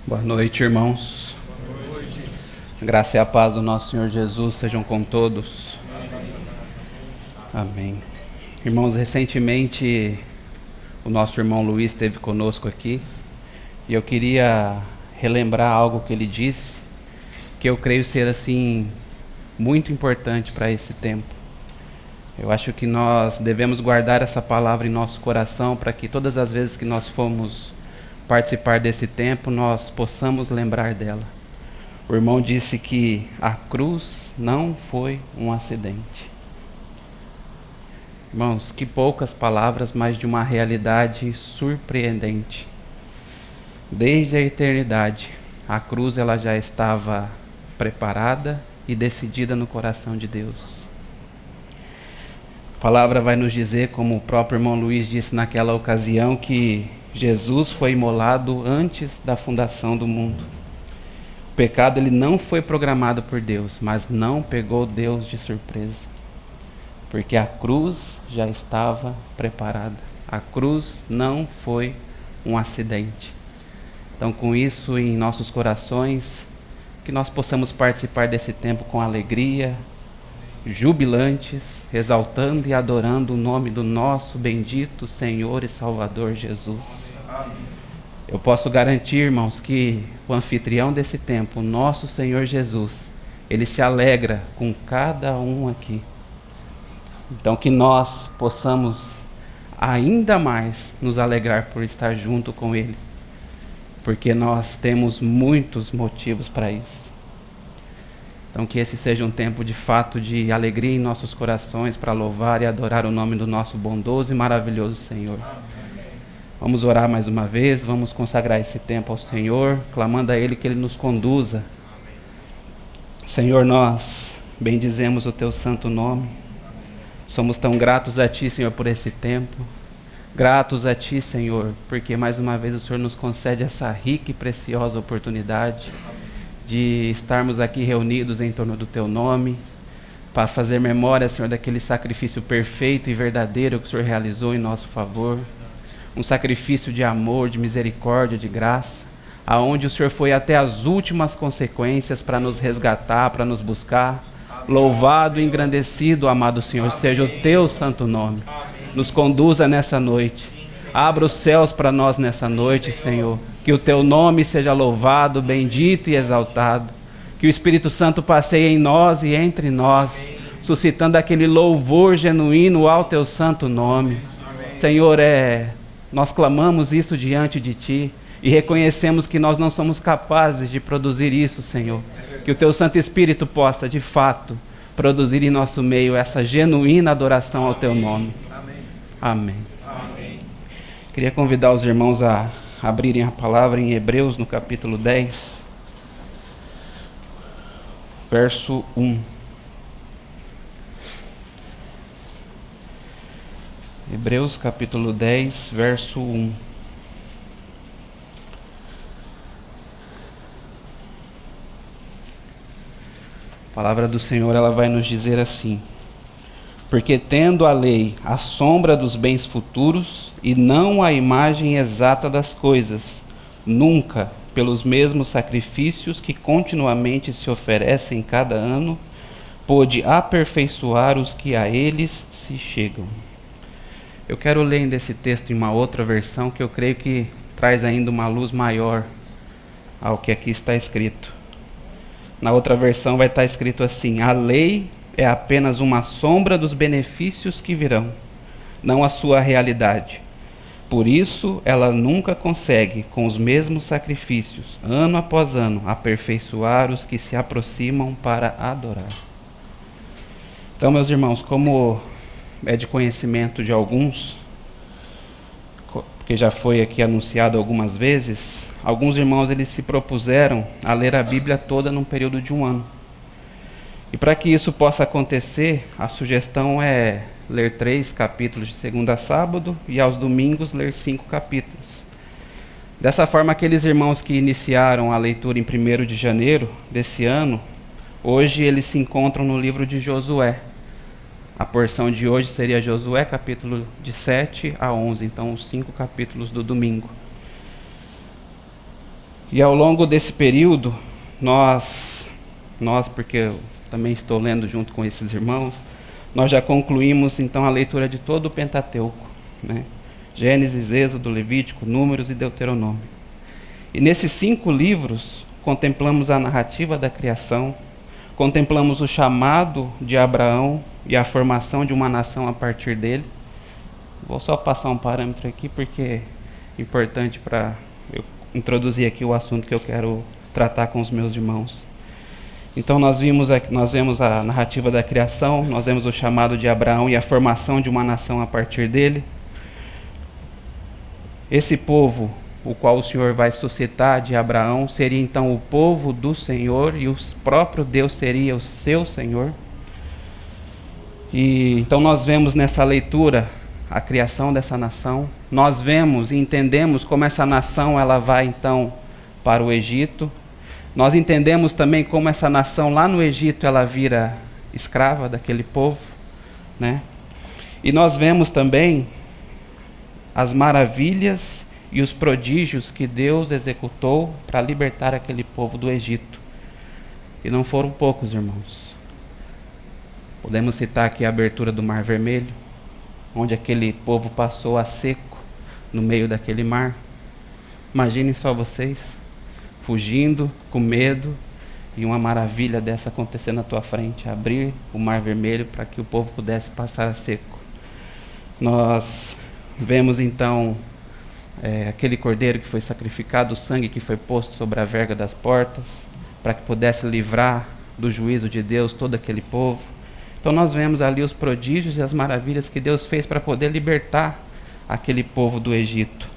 Boa noite, irmãos. Boa noite. A graça e a paz do nosso Senhor Jesus sejam com todos. Amém. Irmãos, recentemente o nosso irmão Luiz esteve conosco aqui e eu queria relembrar algo que ele disse, que eu creio ser assim muito importante para esse tempo. Eu acho que nós devemos guardar essa palavra em nosso coração para que todas as vezes que nós formos participar desse tempo, nós possamos lembrar dela. O irmão disse que a cruz não foi um acidente. Irmãos, que poucas palavras, mas de uma realidade surpreendente. Desde a eternidade, a cruz ela já estava preparada e decidida no coração de Deus. A palavra vai nos dizer, como o próprio irmão Luiz disse naquela ocasião, que Jesus foi imolado antes da fundação do mundo. O pecado ele não foi programado por Deus, mas não pegou Deus de surpresa. Porque a cruz já estava preparada. A cruz não foi um acidente. Então, com isso em nossos corações, que nós possamos participar desse tempo com alegria, jubilantes, exaltando e adorando o nome do nosso bendito Senhor e Salvador Jesus. Eu posso garantir, irmãos, que o anfitrião desse tempo, o nosso Senhor Jesus, ele se alegra com cada um aqui. Então que nós possamos ainda mais nos alegrar por estar junto com ele, porque nós temos muitos motivos para isso. Então que esse seja um tempo de fato de alegria em nossos corações para louvar e adorar o nome do nosso bondoso e maravilhoso Senhor. Vamos orar mais uma vez, vamos consagrar esse tempo ao Senhor, clamando a Ele que Ele nos conduza. Senhor, nós bendizemos o Teu santo nome. Somos tão gratos a Ti, Senhor, por esse tempo. Gratos a Ti, Senhor, porque mais uma vez o Senhor nos concede essa rica e preciosa oportunidade de estarmos aqui reunidos em torno do Teu nome, para fazer memória, Senhor, daquele sacrifício perfeito e verdadeiro que o Senhor realizou em nosso favor, um sacrifício de amor, de misericórdia, de graça, aonde o Senhor foi até as últimas consequências para nos resgatar, para nos buscar. Louvado e engrandecido, amado Senhor, seja o Teu santo nome. Nos conduza nessa noite. Abra os céus para nós nessa noite, Senhor. Que o Teu nome seja louvado, bendito e exaltado. Que o Espírito Santo passeie em nós e entre nós, suscitando aquele louvor genuíno ao Teu santo nome. Senhor, nós clamamos isso diante de Ti e reconhecemos que nós não somos capazes de produzir isso, Senhor. Que o Teu Santo Espírito possa, de fato, produzir em nosso meio essa genuína adoração ao Teu nome. Amém. Queria convidar os irmãos a abrirem a palavra em Hebreus, no capítulo 10, verso 1. Hebreus, capítulo 10, verso 1. A palavra do Senhor ela vai nos dizer assim: porque tendo a lei a sombra dos bens futuros e não a imagem exata das coisas, nunca, pelos mesmos sacrifícios que continuamente se oferecem cada ano, pôde aperfeiçoar os que a eles se chegam. Eu quero ler ainda esse texto em uma outra versão que eu creio que traz ainda uma luz maior ao que aqui está escrito. Na outra versão vai estar escrito assim: a lei é apenas uma sombra dos benefícios que virão, não a sua realidade. Por isso, ela nunca consegue, com os mesmos sacrifícios, ano após ano, aperfeiçoar os que se aproximam para adorar. Então, meus irmãos, como é de conhecimento de alguns, porque já foi aqui anunciado algumas vezes, alguns irmãos eles se propuseram a ler a Bíblia toda num período de um ano. E para que isso possa acontecer, a sugestão é ler 3 capítulos de segunda a sábado e aos domingos ler 5 capítulos. Dessa forma, aqueles irmãos que iniciaram a leitura em 1º de janeiro desse ano, hoje eles se encontram no livro de Josué. A porção de hoje seria Josué, capítulo de 7 a 11, então os 5 capítulos do domingo. E ao longo desse período, nós, porque eu também estou lendo junto com esses irmãos, nós já concluímos então a leitura de todo o Pentateuco, né? Gênesis, Êxodo, Levítico, Números e Deuteronômio. E nesses 5 livros, contemplamos a narrativa da criação, contemplamos o chamado de Abraão e a formação de uma nação a partir dele. Vou só passar um parâmetro aqui, porque é importante para eu introduzir aqui o assunto que eu quero tratar com os meus irmãos. Então nós vemos a narrativa da criação, nós vemos o chamado de Abraão e a formação de uma nação a partir dele. Esse povo, o qual o Senhor vai suscitar de Abraão, seria então o povo do Senhor, e o próprio Deus seria o seu Senhor. E então nós vemos nessa leitura a criação dessa nação. Nós vemos e entendemos como essa nação ela vai então para o Egito. Nós entendemos também como essa nação lá no Egito ela vira escrava daquele povo, né? E nós vemos também as maravilhas e os prodígios que Deus executou para libertar aquele povo do Egito. E não foram poucos, irmãos. Podemos citar aqui a abertura do Mar Vermelho, onde aquele povo passou a seco no meio daquele mar. Imaginem só vocês, fugindo, com medo, e uma maravilha dessa acontecer na tua frente, abrir o Mar Vermelho para que o povo pudesse passar a seco. Nós vemos então aquele cordeiro que foi sacrificado, o sangue que foi posto sobre a verga das portas, para que pudesse livrar do juízo de Deus todo aquele povo. Então nós vemos ali os prodígios e as maravilhas que Deus fez para poder libertar aquele povo do Egito.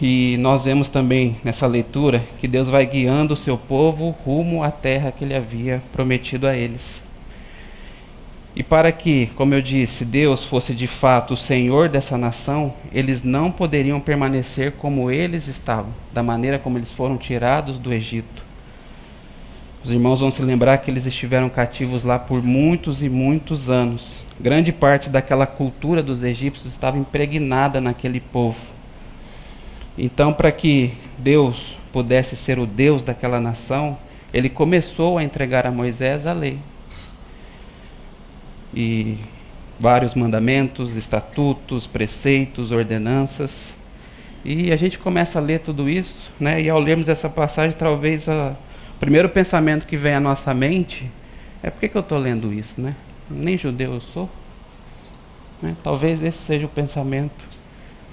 E nós vemos também nessa leitura que Deus vai guiando o seu povo rumo à terra que ele havia prometido a eles. E para que, como eu disse, Deus fosse de fato o Senhor dessa nação, eles não poderiam permanecer como eles estavam, da maneira como eles foram tirados do Egito. Os irmãos vão se lembrar que eles estiveram cativos lá por muitos e muitos anos. Grande parte daquela cultura dos egípcios estava impregnada naquele povo. Então, para que Deus pudesse ser o Deus daquela nação, ele começou a entregar a Moisés a lei. E vários mandamentos, estatutos, preceitos, ordenanças. E a gente começa a ler tudo isso, né? E ao lermos essa passagem, talvez o primeiro pensamento que vem à nossa mente é: por que eu estou lendo isso, né? Nem judeu eu sou, né? Talvez esse seja o pensamento.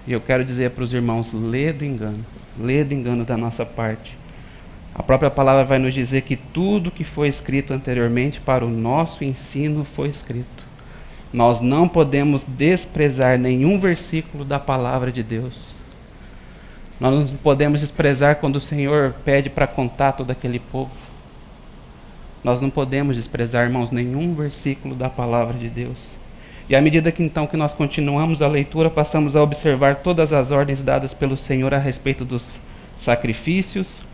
E eu quero dizer para os irmãos: lê do engano da nossa parte. A própria palavra vai nos dizer que tudo que foi escrito anteriormente para o nosso ensino foi escrito. Nós não podemos desprezar nenhum versículo da palavra de Deus. Nós não podemos desprezar quando o Senhor pede para contar todo aquele povo. Nós não podemos desprezar, irmãos, nenhum versículo da palavra de Deus. E à medida que então que nós continuamos a leitura, passamos a observar todas as ordens dadas pelo Senhor a respeito dos sacrifícios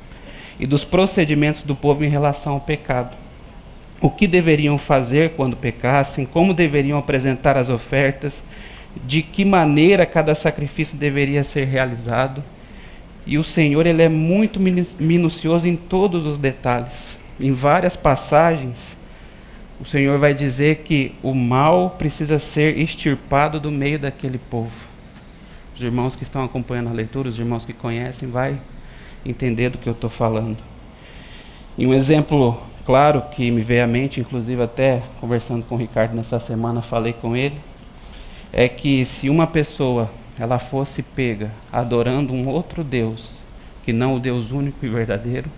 e dos procedimentos do povo em relação ao pecado. O que deveriam fazer quando pecassem, como deveriam apresentar as ofertas, de que maneira cada sacrifício deveria ser realizado. E o Senhor, ele é muito minucioso em todos os detalhes. Em várias passagens, o Senhor vai dizer que o mal precisa ser extirpado do meio daquele povo. Os irmãos que estão acompanhando a leitura, os irmãos que conhecem, vai entender do que eu estou falando. E um exemplo claro que me veio à mente, inclusive até conversando com o Ricardo nessa semana, falei com ele, é que se uma pessoa ela fosse pega adorando um outro Deus, que não o Deus único e verdadeiro,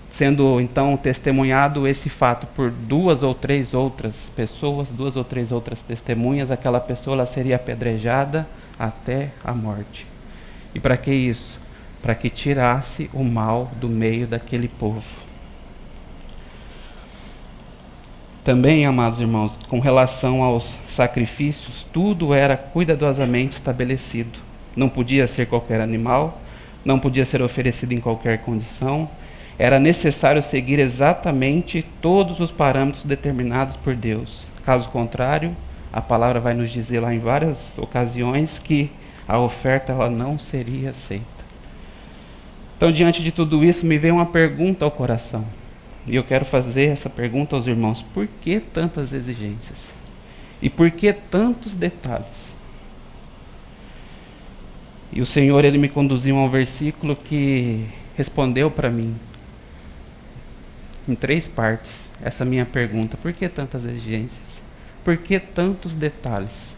sendo então testemunhado esse fato por 2 ou 3 outras pessoas, 2 ou 3 outras testemunhas, aquela pessoa ela seria apedrejada até a morte. E para que isso? Para que tirasse o mal do meio daquele povo. Também, amados irmãos, com relação aos sacrifícios, tudo era cuidadosamente estabelecido. Não podia ser qualquer animal, não podia ser oferecido em qualquer condição. Era necessário seguir exatamente todos os parâmetros determinados por Deus. Caso contrário, a palavra vai nos dizer lá em várias ocasiões que a oferta ela não seria aceita. Então, diante de tudo isso, me veio uma pergunta ao coração. E eu quero fazer essa pergunta aos irmãos: por que tantas exigências? E por que tantos detalhes? E o Senhor, Ele me conduziu a um versículo que respondeu para mim, em 3 partes, essa minha pergunta: por que tantas exigências? Por que tantos detalhes?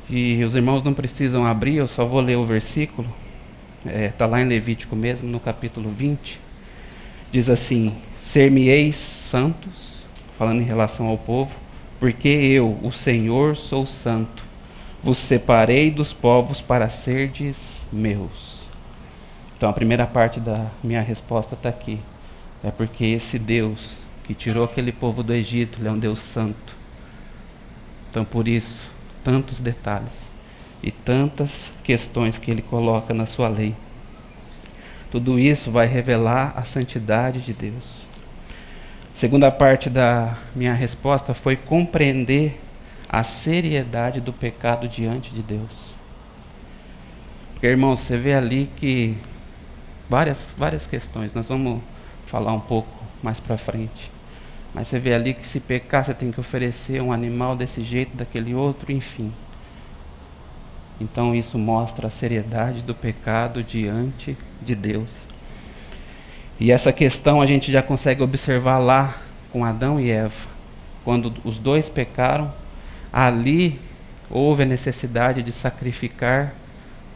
E os irmãos não precisam abrir, eu só vou ler o versículo. Está lá em Levítico mesmo, no capítulo 20. Diz assim: ser-me-eis santos, falando em relação ao povo, porque eu, o Senhor, sou santo. Vos separei dos povos para serdes meus. Então a primeira parte da minha resposta está aqui. É porque esse Deus que tirou aquele povo do Egito, Ele é um Deus santo. Então por isso, tantos detalhes e tantas questões que Ele coloca na sua lei. Tudo isso vai revelar a santidade de Deus. Segunda parte da minha resposta foi compreender a seriedade do pecado diante de Deus. Porque, irmãos, você vê ali que várias questões, nós vamos falar um pouco mais para frente. Mas você vê ali que se pecar, você tem que oferecer um animal desse jeito, daquele outro, enfim. Então isso mostra a seriedade do pecado diante de Deus. E essa questão a gente já consegue observar lá com Adão e Eva. Quando os dois pecaram, ali houve a necessidade de sacrificar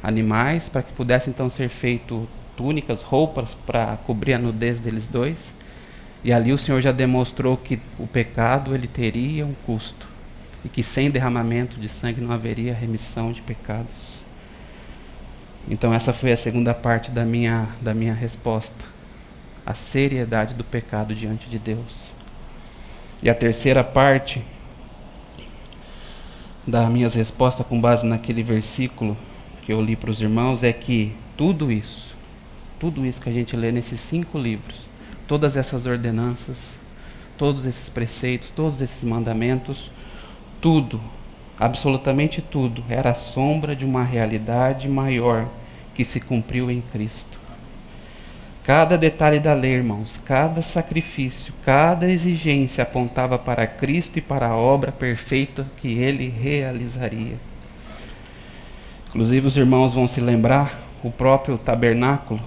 animais para que pudesse então ser feito túnicas, roupas para cobrir a nudez deles dois. E ali o Senhor já demonstrou que o pecado ele teria um custo. E que sem derramamento de sangue não haveria remissão de pecados. Então essa foi a segunda parte da minha resposta. A seriedade do pecado diante de Deus. E a terceira parte das minhas respostas, com base naquele versículo que eu li para os irmãos, é que tudo isso que a gente lê nesses 5 livros, todas essas ordenanças, todos esses preceitos, todos esses mandamentos, tudo, absolutamente tudo, era a sombra de uma realidade maior que se cumpriu em Cristo. Cada detalhe da lei, irmãos, cada sacrifício, cada exigência apontava para Cristo e para a obra perfeita que Ele realizaria. Inclusive os irmãos vão se lembrar, o próprio tabernáculo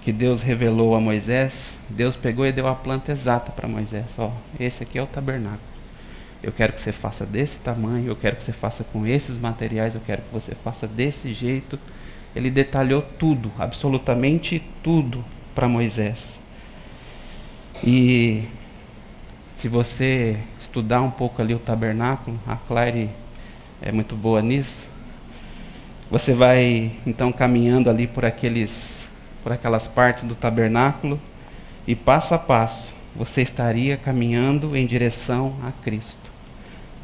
que Deus revelou a Moisés, Deus pegou e deu a planta exata para Moisés. Esse aqui é o tabernáculo. Eu quero que você faça desse tamanho, eu quero que você faça com esses materiais, eu quero que você faça desse jeito. Ele detalhou tudo, absolutamente tudo para Moisés. E se você estudar um pouco ali o tabernáculo, a Claire é muito boa nisso, você vai então caminhando ali por aquelas partes do tabernáculo e passo a passo você estaria caminhando em direção a Cristo.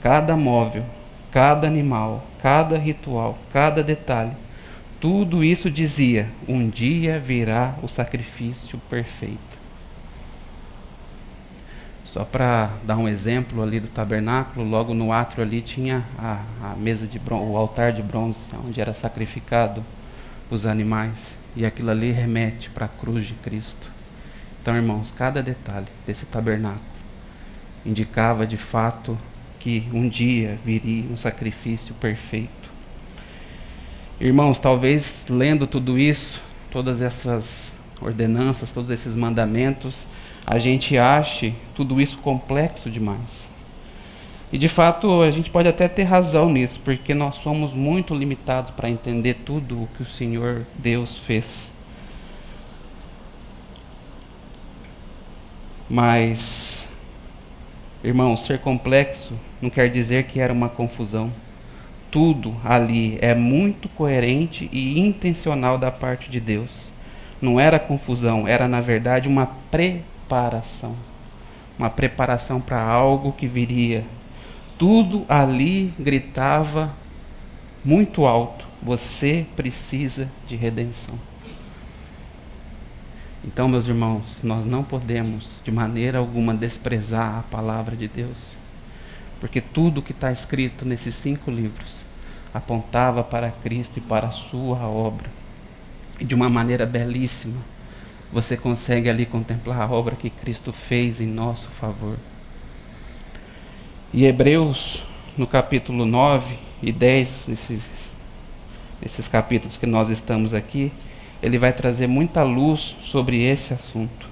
Cada móvel, cada animal, cada ritual, cada detalhe, tudo isso dizia: um dia virá o sacrifício perfeito. Só para dar um exemplo ali do tabernáculo, logo no átrio ali tinha a mesa de bronze, o altar de bronze, onde era sacrificado os animais. E aquilo ali remete para a cruz de Cristo. Então, irmãos, cada detalhe desse tabernáculo indicava de fato que um dia viria um sacrifício perfeito. Irmãos, talvez lendo tudo isso, todas essas ordenanças, todos esses mandamentos, a gente ache tudo isso complexo demais. E de fato a gente pode até ter razão nisso, porque nós somos muito limitados para entender tudo o que o Senhor Deus fez. Mas, irmãos, ser complexo não quer dizer que era uma confusão. Tudo ali é muito coerente e intencional da parte de Deus. Não era confusão, era na verdade uma preparação. Uma preparação para algo que viria. Tudo ali gritava muito alto: você precisa de redenção. Então, meus irmãos, nós não podemos de maneira alguma desprezar a palavra de Deus, porque tudo que está escrito nesses 5 livros apontava para Cristo e para a sua obra. E de uma maneira belíssima, você consegue ali contemplar a obra que Cristo fez em nosso favor. E Hebreus, no capítulo 9 e 10, nesses capítulos que nós estamos aqui, ele vai trazer muita luz sobre esse assunto.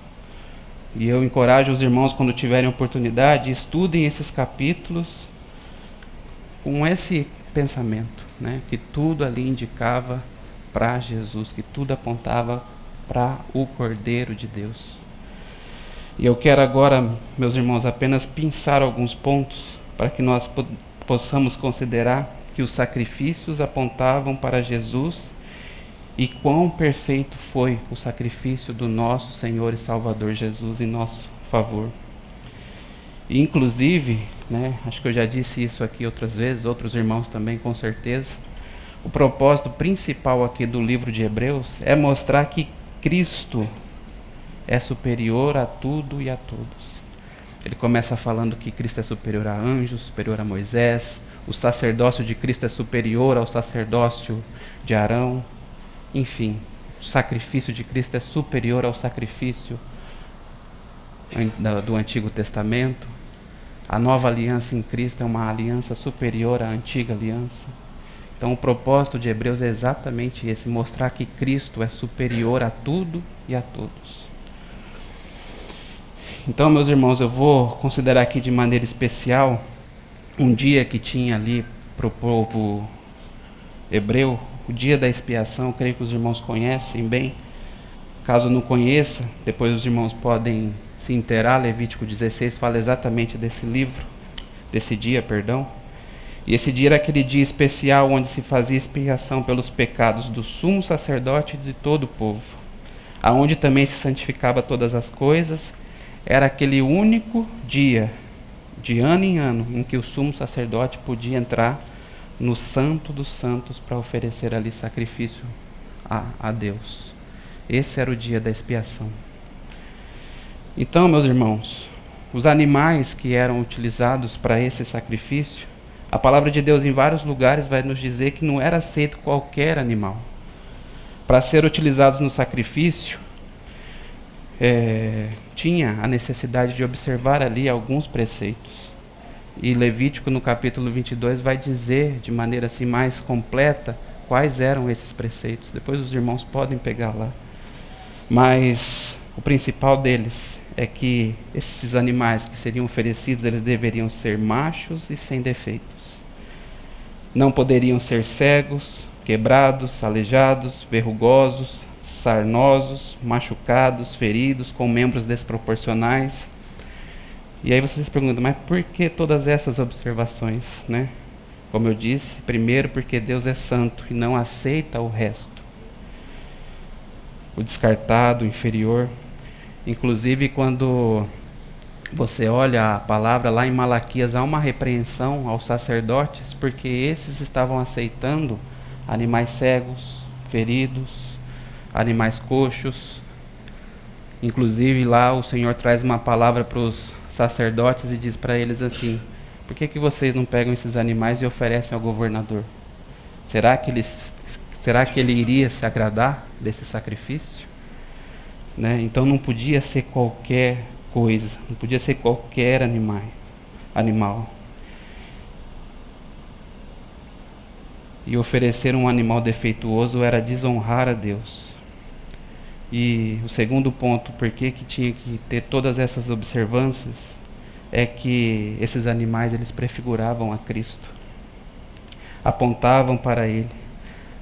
E eu encorajo os irmãos, quando tiverem oportunidade, estudem esses capítulos com esse pensamento, né? Que tudo ali indicava para Jesus, que tudo apontava para o Cordeiro de Deus. E eu quero agora, meus irmãos, apenas pensar alguns pontos para que nós possamos considerar que os sacrifícios apontavam para Jesus e quão perfeito foi o sacrifício do nosso Senhor e Salvador Jesus em nosso favor. E, inclusive, né, acho que eu já disse isso aqui outras vezes, outros irmãos também com certeza, o propósito principal aqui do livro de Hebreus é mostrar que Cristo é superior a tudo e a todos. Ele começa falando que Cristo é superior a anjos, superior a Moisés, o sacerdócio de Cristo é superior ao sacerdócio de Arão. Enfim, o sacrifício de Cristo é superior ao sacrifício do Antigo Testamento. A nova aliança em Cristo é uma aliança superior à antiga aliança. Então o propósito de Hebreus é exatamente esse, mostrar que Cristo é superior a tudo e a todos. Então, meus irmãos, eu vou considerar aqui de maneira especial um dia que tinha ali para o povo hebreu, o dia da expiação. Eu creio que os irmãos conhecem bem. Caso não conheça, depois os irmãos podem se inteirar. Levítico 16 fala exatamente desse dia. E esse dia era aquele dia especial onde se fazia expiação pelos pecados do sumo sacerdote e de todo o povo, aonde também se santificava todas as coisas. Era aquele único dia, de ano em ano, em que o sumo sacerdote podia entrar no Santo dos Santos para oferecer ali sacrifício a Deus. Esse era o dia da expiação. Então, meus irmãos, os animais que eram utilizados para esse sacrifício, a palavra de Deus em vários lugares vai nos dizer que não era aceito qualquer animal. Para ser utilizados no sacrifício, tinha a necessidade de observar ali alguns preceitos. E Levítico, no capítulo 22, vai dizer de maneira assim mais completa quais eram esses preceitos. Depois os irmãos podem pegar lá. Mas o principal deles é que esses animais que seriam oferecidos, eles deveriam ser machos e sem defeitos. Não poderiam ser cegos, quebrados, aleijados, verrugosos, sarnosos, machucados, feridos, com membros desproporcionais. E aí vocês se perguntam, mas por que todas essas observações, né? Como eu disse, primeiro porque Deus é santo e não aceita o resto. O descartado, o inferior. Inclusive, quando você olha a palavra lá em Malaquias, há uma repreensão aos sacerdotes, porque esses estavam aceitando animais cegos, feridos, animais coxos. Inclusive lá o Senhor traz uma palavra para os sacerdotes e diz para eles assim: por que vocês não pegam esses animais e oferecem ao governador? Será que ele iria se agradar desse sacrifício? Né? Então não podia ser qualquer coisa, não podia ser qualquer animal. E oferecer um animal defeituoso era desonrar a Deus. E o segundo ponto, por que tinha que ter todas essas observâncias, é que esses animais eles prefiguravam a Cristo, apontavam para Ele.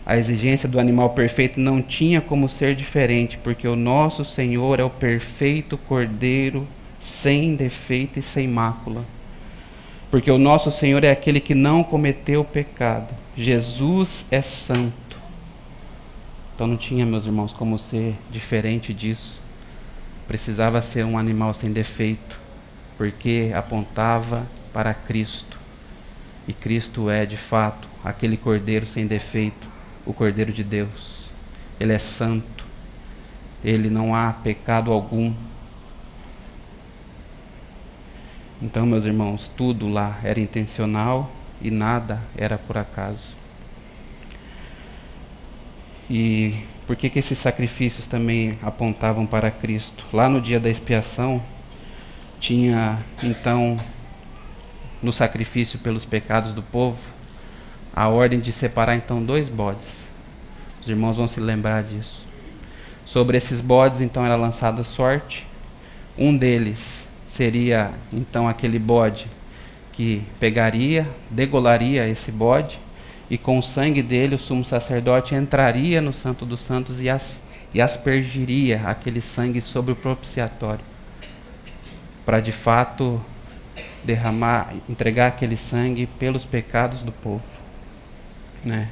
A exigência do animal perfeito não tinha como ser diferente, porque o nosso Senhor é o perfeito Cordeiro, sem defeito e sem mácula. Porque o nosso Senhor é aquele que não cometeu pecado. Jesus é santo. Então não tinha, meus irmãos, como ser diferente disso. Precisava ser um animal sem defeito, porque apontava para Cristo. E Cristo é, de fato, aquele Cordeiro sem defeito, o Cordeiro de Deus. Ele é santo. Ele não há pecado algum. Então, meus irmãos, tudo lá era intencional e nada era por acaso. E por que que esses sacrifícios também apontavam para Cristo? Lá no dia da expiação, tinha então, no sacrifício pelos pecados do povo, a ordem de separar então 2 bodes. Os irmãos vão se lembrar disso. Sobre esses bodes então era lançada sorte. Um deles seria então aquele bode que pegaria, degolaria esse bode, e com o sangue dele o sumo sacerdote entraria no Santo dos Santos e aspergiria aquele sangue sobre o propiciatório, para de fato derramar, entregar aquele sangue pelos pecados do povo, né?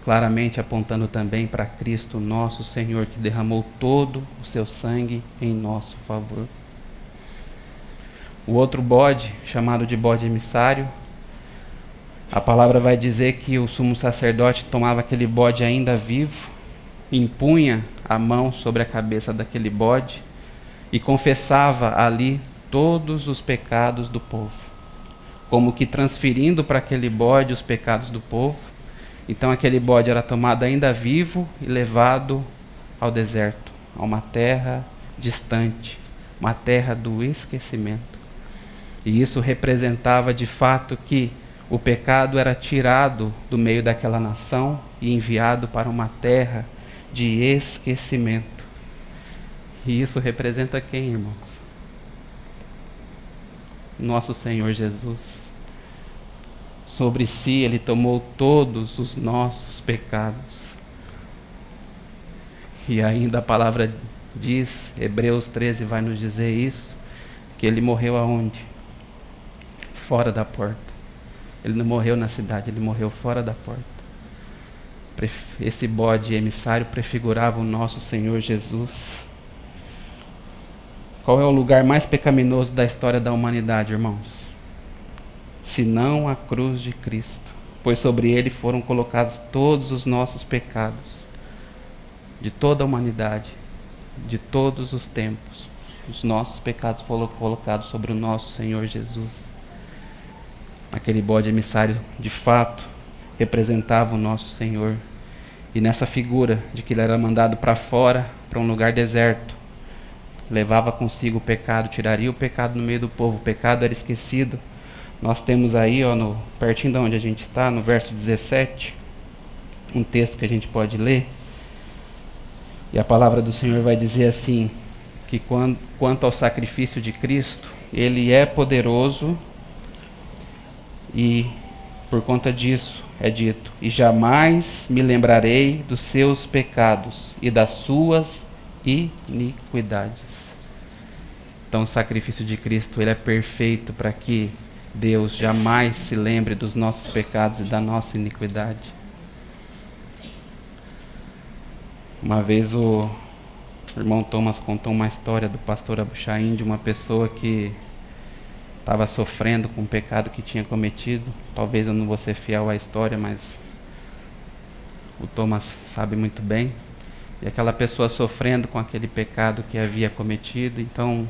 Claramente apontando também para Cristo nosso Senhor, que derramou todo o seu sangue em nosso favor. O outro bode, chamado de bode emissário, a palavra vai dizer que o sumo sacerdote tomava aquele bode ainda vivo, impunha a mão sobre a cabeça daquele bode e confessava ali todos os pecados do povo, como que transferindo para aquele bode os pecados do povo. Então aquele bode era tomado ainda vivo e levado ao deserto, a uma terra distante, uma terra do esquecimento. E isso representava de fato que o pecado era tirado do meio daquela nação e enviado para uma terra de esquecimento. E isso representa quem, irmãos? Nosso Senhor Jesus. Sobre si ele tomou todos os nossos pecados. E ainda a palavra diz, Hebreus 13 vai nos dizer isso, que ele morreu aonde? Fora da porta. Ele não morreu na cidade, ele morreu fora da porta. Esse bode emissário prefigurava o nosso Senhor Jesus. Qual é o lugar mais pecaminoso da história da humanidade, irmãos? Senão a cruz de Cristo, pois sobre ele foram colocados todos os nossos pecados, de toda a humanidade, de todos os tempos. Os nossos pecados foram colocados sobre o nosso Senhor Jesus. Aquele bode emissário, de fato, representava o nosso Senhor. E nessa figura de que ele era mandado para fora, para um lugar deserto, levava consigo o pecado, tiraria o pecado no meio do povo, o pecado era esquecido. Nós temos aí, pertinho de onde a gente está, no verso 17, um texto que a gente pode ler. E a palavra do Senhor vai dizer assim, que quanto ao sacrifício de Cristo, ele é poderoso e por conta disso é dito, e jamais me lembrarei dos seus pecados e das suas iniquidades. Então o sacrifício de Cristo ele é perfeito para que Deus jamais se lembre dos nossos pecados e da nossa iniquidade. Uma vez o irmão Thomas contou uma história do pastor Abu Shain, de uma pessoa que estava sofrendo com o pecado que tinha cometido. Talvez eu não vou ser fiel à história, mas o Thomas sabe muito bem. E aquela pessoa sofrendo com aquele pecado que havia cometido, então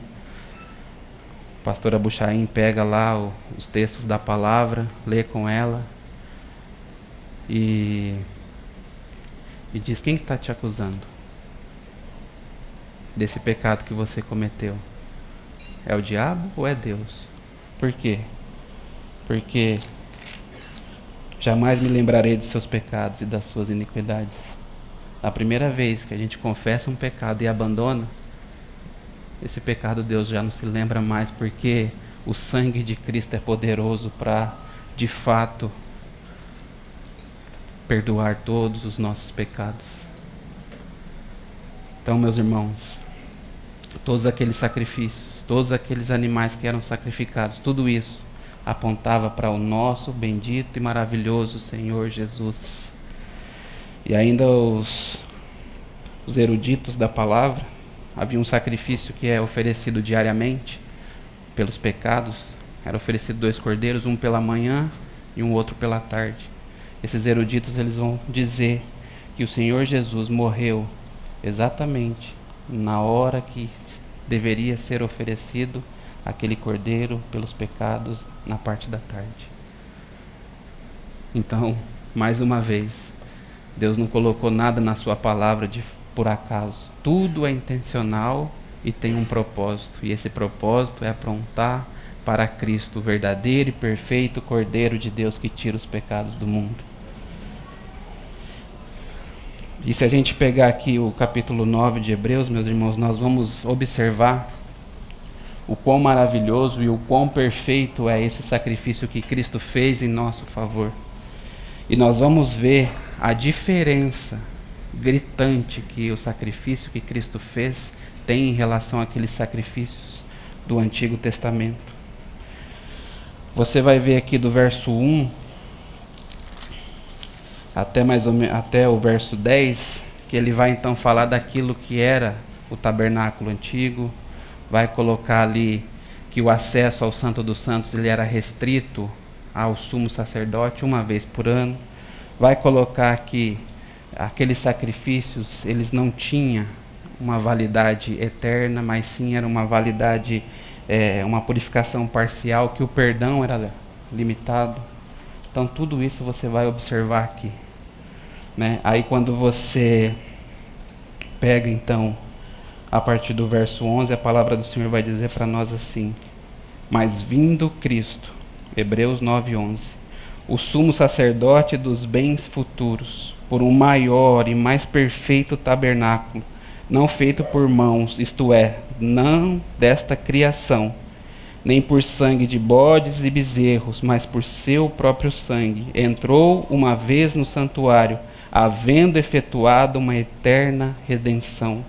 o pastor Abu Shain pega lá os textos da palavra, lê com ela e diz: quem está te acusando desse pecado que você cometeu? É o diabo ou é Deus? Por quê? Porque jamais me lembrarei dos seus pecados e das suas iniquidades. A primeira vez que a gente confessa um pecado e abandona, esse pecado Deus já não se lembra mais, porque o sangue de Cristo é poderoso para, de fato, perdoar todos os nossos pecados. Então, meus irmãos, todos aqueles sacrifícios, todos aqueles animais que eram sacrificados, tudo isso apontava para o nosso bendito e maravilhoso Senhor Jesus. E ainda os eruditos da palavra, havia um sacrifício que é oferecido diariamente pelos pecados. Era oferecido 2 cordeiros, um pela manhã e um outro pela tarde. Esses eruditos eles vão dizer que o Senhor Jesus morreu exatamente na hora que deveria ser oferecido aquele cordeiro pelos pecados, na parte da tarde. Então, mais uma vez, Deus não colocou nada na sua palavra por acaso. Tudo é intencional e tem um propósito. E esse propósito é apontar para Cristo, o verdadeiro e perfeito Cordeiro de Deus que tira os pecados do mundo. E se a gente pegar aqui o capítulo 9 de Hebreus, meus irmãos, nós vamos observar o quão maravilhoso e o quão perfeito é esse sacrifício que Cristo fez em nosso favor. E nós vamos ver a diferença gritante que o sacrifício que Cristo fez tem em relação àqueles sacrifícios do Antigo Testamento. Você vai ver aqui do verso 1 até o verso 10, que ele vai então falar daquilo que era o tabernáculo antigo, vai colocar ali que o acesso ao Santo dos Santos ele era restrito ao sumo sacerdote uma vez por ano, vai colocar que aqueles sacrifícios eles não tinham uma validade eterna, mas sim era uma validade, uma purificação parcial, que o perdão era limitado. Então tudo isso você vai observar aqui, né? Aí quando você pega então a partir do verso 11, a palavra do Senhor vai dizer para nós assim: mas vindo Cristo, Hebreus 9:11, o sumo sacerdote dos bens futuros, por um maior e mais perfeito tabernáculo, não feito por mãos, isto é, não desta criação, nem por sangue de bodes e bezerros, mas por seu próprio sangue, entrou uma vez no santuário, havendo efetuado uma eterna redenção.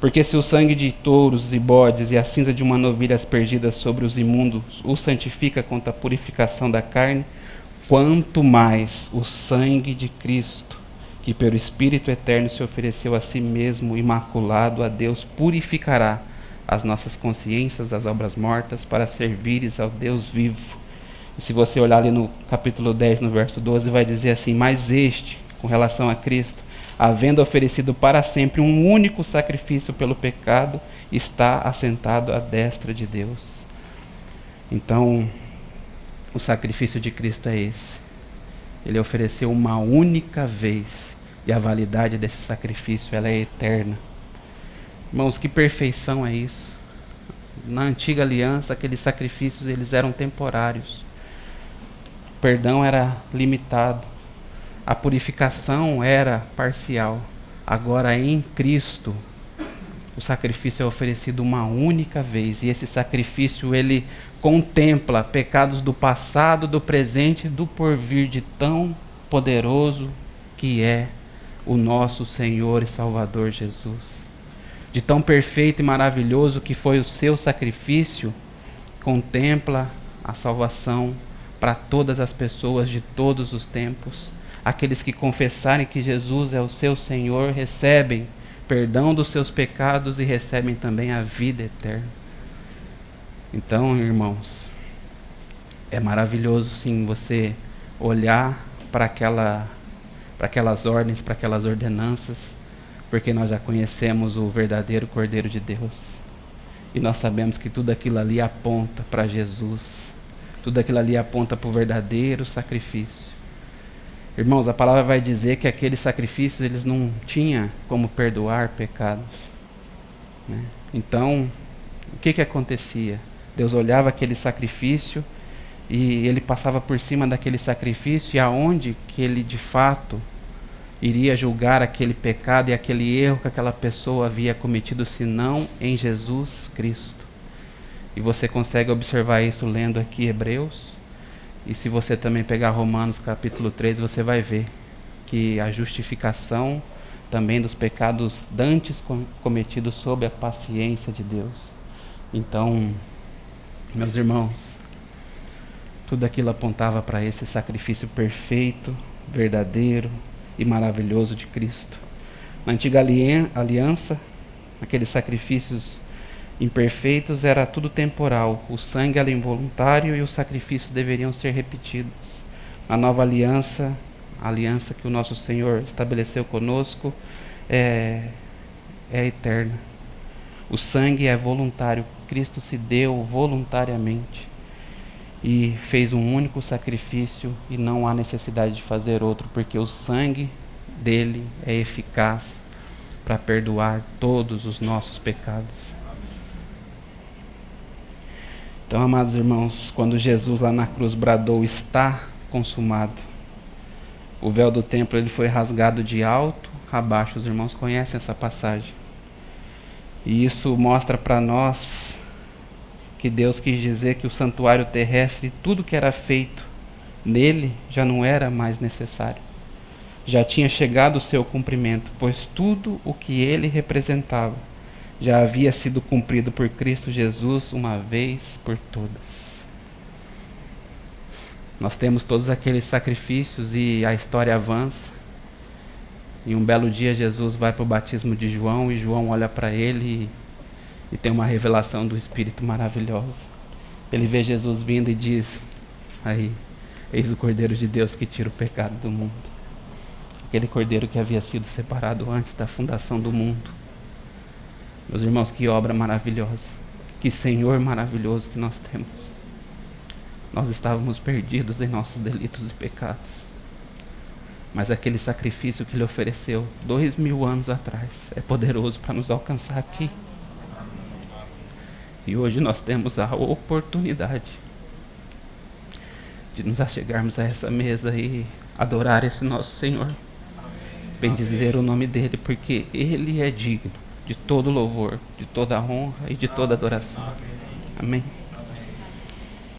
Porque se o sangue de touros e bodes e a cinza de uma novilha aspergida sobre os imundos o santifica contra a purificação da carne, quanto mais o sangue de Cristo, que pelo Espírito eterno se ofereceu a si mesmo imaculado a Deus, purificará as nossas consciências das obras mortas para servires ao Deus vivo. E se você olhar ali no capítulo 10, no verso 12, vai dizer assim: mas este, com relação a Cristo, havendo oferecido para sempre um único sacrifício pelo pecado, está assentado à destra de Deus. Então, o sacrifício de Cristo é esse. Ele ofereceu uma única vez, e a validade desse sacrifício ela é eterna. Irmãos, que perfeição é isso? Na antiga aliança, aqueles sacrifícios eles eram temporários. O perdão era limitado. A purificação era parcial. Agora, em Cristo, o sacrifício é oferecido uma única vez. E esse sacrifício, ele contempla pecados do passado, do presente e do porvir, de tão poderoso que é o nosso Senhor e Salvador Jesus. De tão perfeito e maravilhoso que foi o seu sacrifício, contempla a salvação para todas as pessoas de todos os tempos. Aqueles que confessarem que Jesus é o seu Senhor recebem perdão dos seus pecados e recebem também a vida eterna. Então, irmãos, é maravilhoso sim você olhar para aquelas ordens, para aquelas ordenanças, porque nós já conhecemos o verdadeiro Cordeiro de Deus. E nós sabemos que tudo aquilo ali aponta para Jesus. Tudo aquilo ali aponta para o verdadeiro sacrifício. Irmãos, a palavra vai dizer que aqueles sacrifícios, eles não tinham como perdoar pecados, né? Então, o que acontecia? Deus olhava aquele sacrifício e ele passava por cima daquele sacrifício, e aonde que ele de fato iria julgar aquele pecado e aquele erro que aquela pessoa havia cometido, senão em Jesus Cristo. E você consegue observar isso lendo aqui Hebreus. E se você também pegar Romanos capítulo 3, você vai ver que a justificação também dos pecados dantes cometidos sob a paciência de Deus. Então, meus irmãos, tudo aquilo apontava para esse sacrifício perfeito, verdadeiro e maravilhoso de Cristo. Na antiga aliança, aqueles sacrifícios imperfeitos, era tudo temporal. O sangue era involuntário e os sacrifícios deveriam ser repetidos. A nova aliança, a aliança que o nosso Senhor estabeleceu conosco, é eterna. O sangue é voluntário. Cristo se deu voluntariamente e fez um único sacrifício, e não há necessidade de fazer outro, porque o sangue dele é eficaz para perdoar todos os nossos pecados. Então, amados irmãos, quando Jesus lá na cruz bradou, está consumado, o véu do templo ele foi rasgado de alto a baixo. Os irmãos conhecem essa passagem. E isso mostra para nós que Deus quis dizer que o santuário terrestre, tudo que era feito nele, já não era mais necessário. Já tinha chegado o seu cumprimento, pois tudo o que ele representava já havia sido cumprido por Cristo Jesus uma vez por todas. Nós temos todos aqueles sacrifícios e a história avança. E um belo dia Jesus vai para o batismo de João e João olha para ele e tem uma revelação do Espírito maravilhosa. Ele vê Jesus vindo e diz: aí, eis o Cordeiro de Deus que tira o pecado do mundo. Aquele Cordeiro que havia sido separado antes da fundação do mundo. Meus irmãos, que obra maravilhosa, que Senhor maravilhoso que nós temos. Nós estávamos perdidos em nossos delitos e pecados, mas aquele sacrifício que Ele ofereceu 2000 anos atrás é poderoso para nos alcançar aqui. E hoje nós temos a oportunidade de nos achegarmos a essa mesa e adorar esse nosso Senhor, bendizer o nome dEle, porque Ele é digno de todo louvor, de toda honra e de toda adoração. Amém.